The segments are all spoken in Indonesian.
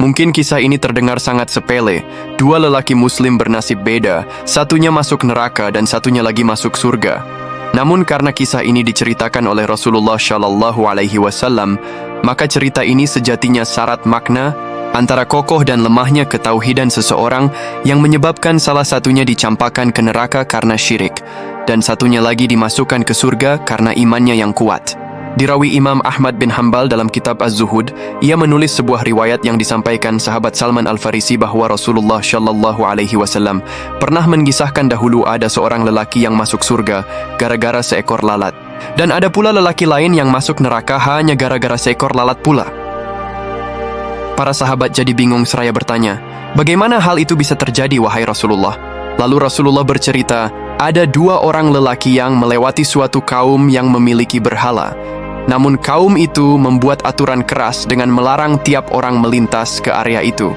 Mungkin kisah ini terdengar sangat sepele. Dua lelaki muslim bernasib beda, satunya masuk neraka dan satunya lagi masuk surga. Namun karena kisah ini diceritakan oleh Rasulullah Shallallahu Alaihi Wasallam, maka cerita ini sejatinya syarat makna antara kokoh dan lemahnya ketauhidan seseorang yang menyebabkan salah satunya dicampakkan ke neraka karena syirik, dan satunya lagi dimasukkan ke surga karena imannya yang kuat. Dirawi Imam Ahmad bin Hanbal dalam kitab Az-Zuhud, ia menulis sebuah riwayat yang disampaikan sahabat Salman Al-Farisi bahwa Rasulullah Shallallahu Alaihi Wasallam pernah mengisahkan dahulu ada seorang lelaki yang masuk surga gara-gara seekor lalat, dan ada pula lelaki lain yang masuk neraka hanya gara-gara seekor lalat pula. Para sahabat jadi bingung seraya bertanya, bagaimana hal itu bisa terjadi wahai Rasulullah? Lalu Rasulullah bercerita, ada dua orang lelaki yang melewati suatu kaum yang memiliki berhala. Namun kaum itu membuat aturan keras dengan melarang tiap orang melintas ke area itu.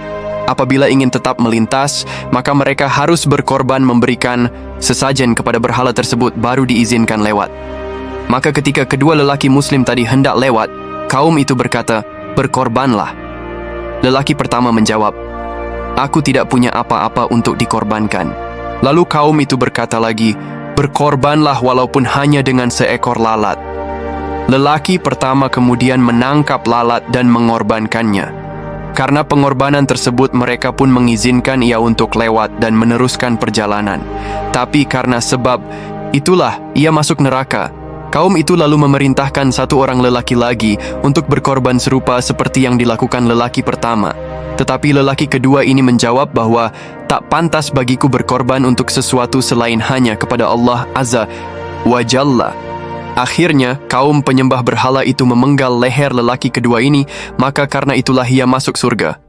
Apabila ingin tetap melintas, maka mereka harus berkorban memberikan sesajen kepada berhala tersebut baru diizinkan lewat. Maka ketika kedua lelaki muslim tadi hendak lewat, kaum itu berkata, berkorbanlah. Lelaki pertama menjawab, aku tidak punya apa-apa untuk dikorbankan. Lalu kaum itu berkata lagi, berkorbanlah walaupun hanya dengan seekor lalat. Lelaki pertama kemudian menangkap lalat dan mengorbankannya. Karena pengorbanan tersebut mereka pun mengizinkan ia untuk lewat dan meneruskan perjalanan. Tapi karena sebab itulah ia masuk neraka. Kaum itu lalu memerintahkan satu orang lelaki lagi untuk berkorban serupa seperti yang dilakukan lelaki pertama. Tetapi lelaki kedua ini menjawab bahwa tak pantas bagiku berkorban untuk sesuatu selain hanya kepada Allah Azza wa Jalla. Akhirnya, kaum penyembah berhala itu memenggal leher lelaki kedua ini, maka karena itulah ia masuk surga.